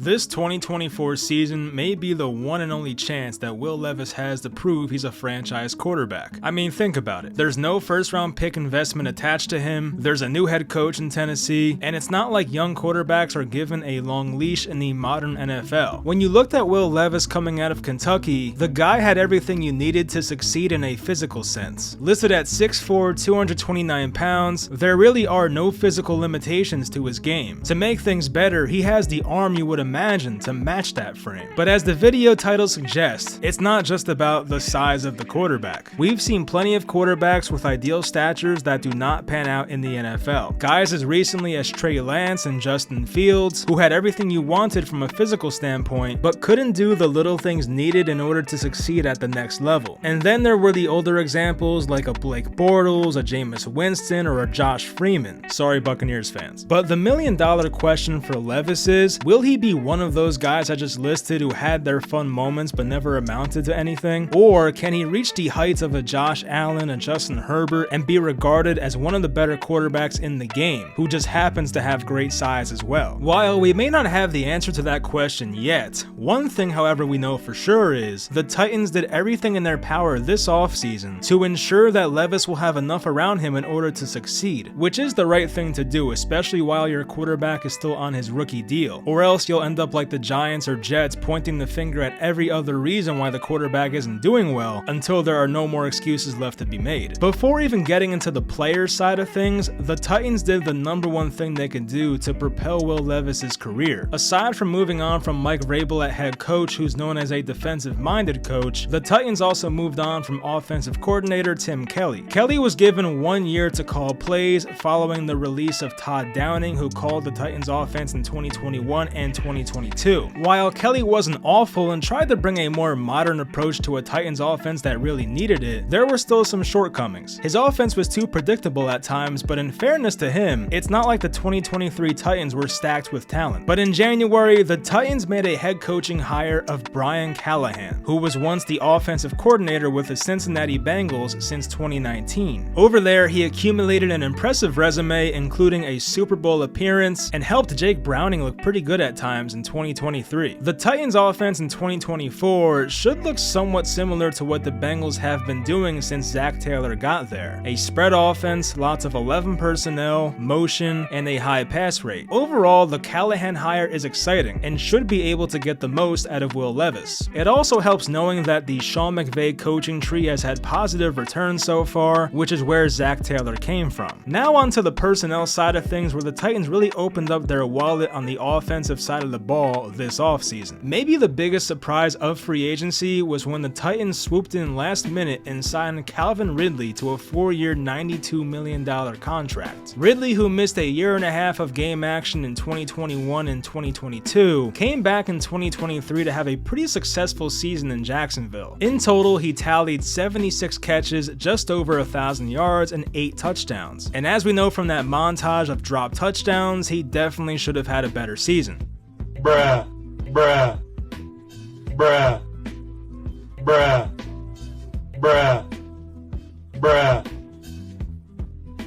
This 2024 season may be the one and only chance that Will Levis has to prove he's a franchise quarterback. I mean, think about it. There's no first-round pick investment attached to him, there's a new head coach in Tennessee, and it's not like young quarterbacks are given a long leash in the modern NFL. When you looked at Will Levis coming out of Kentucky, the guy had everything you needed to succeed in a physical sense. Listed at 6'4", 229 pounds, there really are no physical limitations to his game. To make things better, he has the arm you would imagine to match that frame. But as the video title suggests, it's not just about the size of the quarterback. We've seen plenty of quarterbacks with ideal statures that do not pan out in the NFL. Guys as recently as Trey Lance and Justin Fields, who had everything you wanted from a physical standpoint, but couldn't do the little things needed in order to succeed at the next level. And then there were the older examples like a Blake Bortles, a Jameis Winston, or a Josh Freeman. Sorry, Buccaneers fans. But the million-dollar question for Levis is, will he be one of those guys I just listed who had their fun moments but never amounted to anything? Or can he reach the heights of a Josh Allen, a Justin Herbert, and be regarded as one of the better quarterbacks in the game, who just happens to have great size as well? While we may not have the answer to that question yet, one thing however we know for sure is the Titans did everything in their power this offseason to ensure that Levis will have enough around him in order to succeed, which is the right thing to do, especially while your quarterback is still on his rookie deal, or else you'll end up like the Giants or Jets pointing the finger at every other reason why the quarterback isn't doing well until there are no more excuses left to be made. Before even getting into the player side of things, the Titans did the number one thing they could do to propel Will Levis's career. Aside from moving on from Mike Vrabel at head coach, who's known as a defensive-minded coach, the Titans also moved on from offensive coordinator Tim Kelly. Kelly was given 1 year to call plays following the release of Todd Downing, who called the Titans offense in 2021 and 2022. While Kelly wasn't awful and tried to bring a more modern approach to a Titans offense that really needed it, there were still some shortcomings. His offense was too predictable at times, but in fairness to him, it's not like the 2023 Titans were stacked with talent. But in January, the Titans made a head coaching hire of Brian Callahan, who was once the offensive coordinator with the Cincinnati Bengals since 2019. Over there, he accumulated an impressive resume, including a Super Bowl appearance, and helped Jake Browning look pretty good at times in 2023. The Titans offense in 2024 should look somewhat similar to what the Bengals have been doing since Zach Taylor got there. A spread offense, lots of 11 personnel, motion, and a high pass rate. Overall, the Callahan hire is exciting and should be able to get the most out of Will Levis. It also helps knowing that the Sean McVay coaching tree has had positive returns so far, which is where Zach Taylor came from. Now onto the personnel side of things, where the Titans really opened up their wallet on the offensive side of the ball this offseason. Maybe the biggest surprise of free agency was when the Titans swooped in last minute and signed Calvin Ridley to a 4-year, $92 million contract. Ridley, who missed a year and a half of game action in 2021 and 2022, came back in 2023 to have a pretty successful season in Jacksonville. In total, he tallied 76 catches, just over 1,000 yards, and 8 touchdowns. And as we know from that montage of drop touchdowns, he definitely should have had a better season. Bruh, bruh, bruh, bruh, bruh, bruh,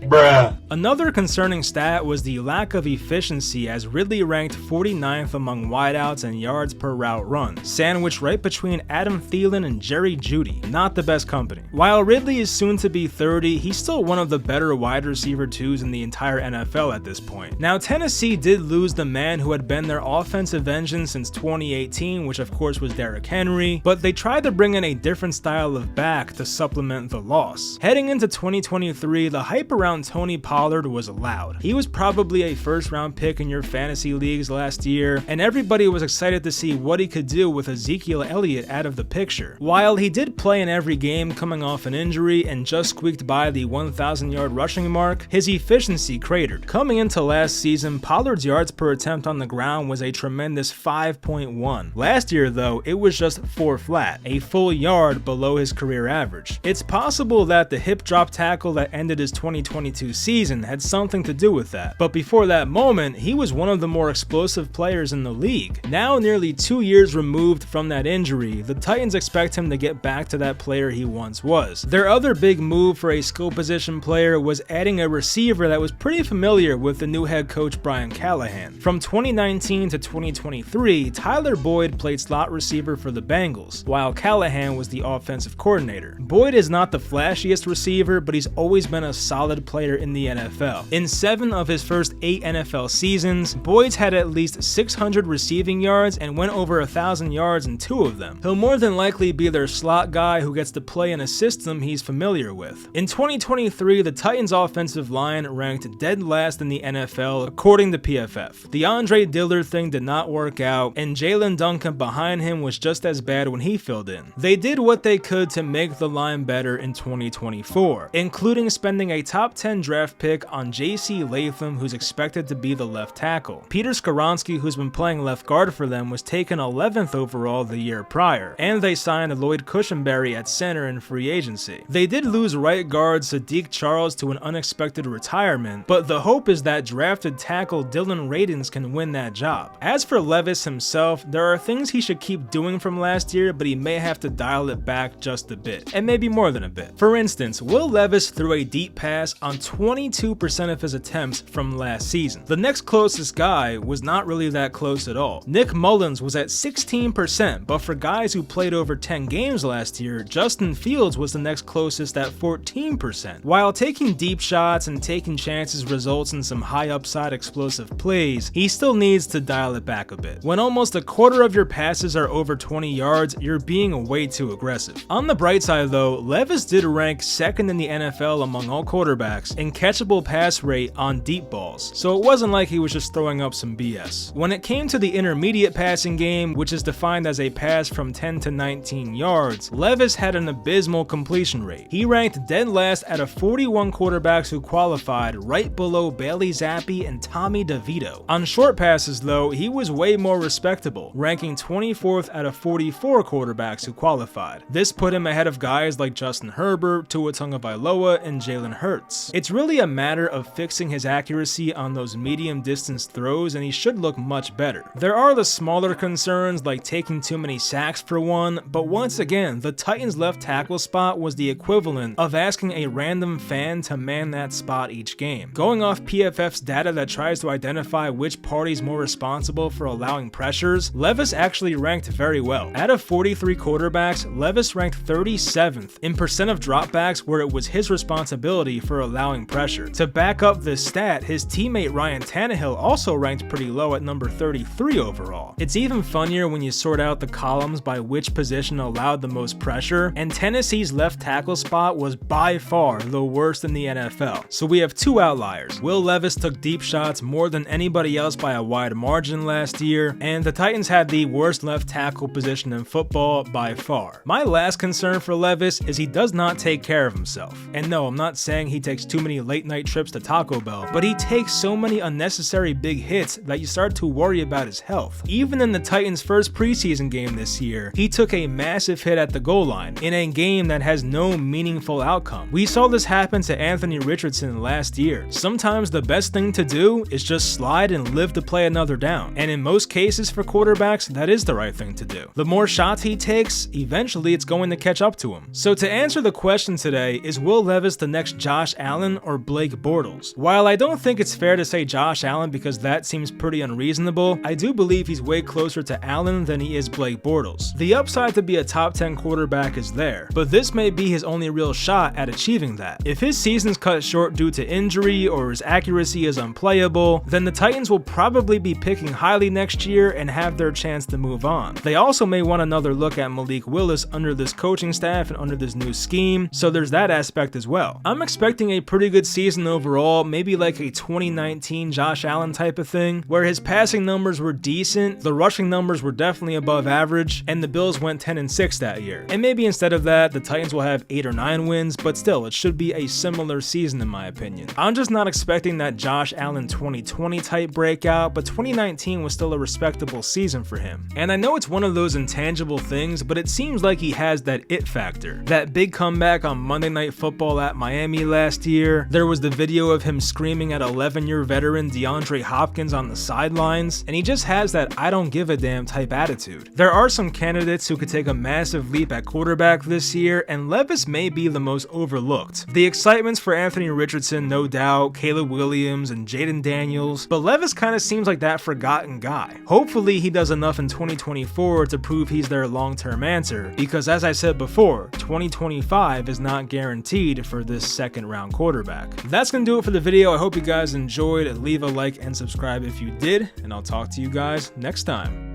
bruh. Another concerning stat was the lack of efficiency, as Ridley ranked 49th among wideouts and yards per route run, sandwiched right between Adam Thielen and Jerry Jeudy. Not the best company. While Ridley is soon to be 30, he's still one of the better wide receiver 2s in the entire NFL at this point. Now, Tennessee did lose the man who had been their offensive engine since 2018, which of course was Derrick Henry, but they tried to bring in a different style of back to supplement the loss. Heading into 2023, the hype around Tony Pollard was loud. He was probably a first-round pick in your fantasy leagues last year, and everybody was excited to see what he could do with Ezekiel Elliott out of the picture. While he did play in every game coming off an injury and just squeaked by the 1,000-yard rushing mark, his efficiency cratered. Coming into last season, Pollard's yards per attempt on the ground was a tremendous 5.1. Last year, though, it was just 4 flat, a full yard below his career average. It's possible that the hip drop tackle that ended his 2022 season season had something to do with that, but before that moment, he was one of the more explosive players in the league. Now, nearly 2 years removed from that injury, the Titans expect him to get back to that player he once was. Their other big move for a skill position player was adding a receiver that was pretty familiar with the new head coach Brian Callahan. From 2019 to 2023, Tyler Boyd played slot receiver for the Bengals, while Callahan was the offensive coordinator. Boyd is not the flashiest receiver, but he's always been a solid player in the NFL. In 7 of his first 8 NFL seasons, Boyd's had at least 600 receiving yards and went over 1,000 yards in 2 of them. He'll more than likely be their slot guy who gets to play in a system he's familiar with. In 2023, the Titans' offensive line ranked dead last in the NFL according to PFF. The Andre Dillard thing did not work out, and Jalen Duncan behind him was just as bad when he filled in. They did what they could to make the line better in 2024, including spending a top 10 draft pick on J.C. Latham, who's expected to be the left tackle. Peter Skoronski, who's been playing left guard for them, was taken 11th overall the year prior, and they signed Lloyd Cushenberry at center in free agency. They did lose right guard Sadiq Charles to an unexpected retirement, but the hope is that drafted tackle Dylan Radins can win that job. As for Levis himself, there are things he should keep doing from last year, but he may have to dial it back just a bit, and maybe more than a bit. For instance, Will Levis threw a deep pass on 22% of his attempts from last season. The next closest guy was not really that close at all. Nick Mullins was at 16%, but for guys who played over 10 games last year, Justin Fields was the next closest at 14%. While taking deep shots and taking chances results in some high upside explosive plays, he still needs to dial it back a bit. When almost a quarter of your passes are over 20 yards, you're being way too aggressive. On the bright side though, Levis did rank second in the NFL among all quarterbacks in catchable pass rate on deep balls, so it wasn't like he was just throwing up some BS. When it came to the intermediate passing game, which is defined as a pass from 10 to 19 yards, Levis had an abysmal completion rate. He ranked dead last out of 41 quarterbacks who qualified, right below Bailey Zappi and Tommy DeVito. On short passes though, he was way more respectable, ranking 24th out of 44 quarterbacks who qualified. This put him ahead of guys like Justin Herbert, Tua Tagovailoa, and Jalen Hurts. It's really a matter of fixing his accuracy on those medium distance throws, and he should look much better. There are the smaller concerns like taking too many sacks for one, but once again, the Titans left tackle spot was the equivalent of asking a random fan to man that spot each game. Going off PFF's data that tries to identify which party's more responsible for allowing pressures, Levis actually ranked very well. Out of 43 quarterbacks, Levis ranked 37th in percent of dropbacks where it was his responsibility for allowing pressure. To back up this stat, his teammate Ryan Tannehill also ranked pretty low at number 33 overall. It's even funnier when you sort out the columns by which position allowed the most pressure, and Tennessee's left tackle spot was by far the worst in the NFL. So we have 2 outliers. Will Levis took deep shots more than anybody else by a wide margin last year, and the Titans had the worst left tackle position in football by far. My last concern for Levis is he does not take care of himself. And no, I'm not saying he takes too many late night trips to Taco Bell, but he takes so many unnecessary big hits that you start to worry about his health. Even in the Titans' first preseason game this year, he took a massive hit at the goal line in a game that has no meaningful outcome. We saw this happen to Anthony Richardson last year. Sometimes the best thing to do is just slide and live to play another down, and in most cases for quarterbacks, that is the right thing to do. The more shots he takes, eventually it's going to catch up to him. So to answer the question today, is Will Levis the next Josh Allen or Blake Bortles? While I don't think it's fair to say Josh Allen because that seems pretty unreasonable, I do believe he's way closer to Allen than he is Blake Bortles. The upside to be a top 10 quarterback is there, but this may be his only real shot at achieving that. If his season's cut short due to injury or his accuracy is unplayable, then the Titans will probably be picking highly next year and have their chance to move on. They also may want another look at Malik Willis under this coaching staff and under this new scheme, so there's that aspect as well. I'm expecting a pretty good season overall, maybe like a 2019 Josh Allen type of thing, where his passing numbers were decent, the rushing numbers were definitely above average, and the Bills went 10-6 that year. And maybe instead of that, the Titans will have 8 or 9 wins, but still, it should be a similar season in my opinion. I'm just not expecting that Josh Allen 2020 type breakout, but 2019 was still a respectable season for him. And I know it's one of those intangible things, but it seems like he has that it factor. That big comeback on Monday Night Football at Miami last year, there was was the video of him screaming at 11-year veteran DeAndre Hopkins on the sidelines, and he just has that I don't give a damn type attitude. There are some candidates who could take a massive leap at quarterback this year, and Levis may be the most overlooked. The excitement's for Anthony Richardson, no doubt, Caleb Williams, and Jaden Daniels, but Levis kind of seems like that forgotten guy. Hopefully he does enough in 2024 to prove he's their long-term answer, because as I said before, 2025 is not guaranteed for this second-round quarterback. That's gonna do it for the video. I hope you guys enjoyed. Leave a like and subscribe if you did, and I'll talk to you guys next time.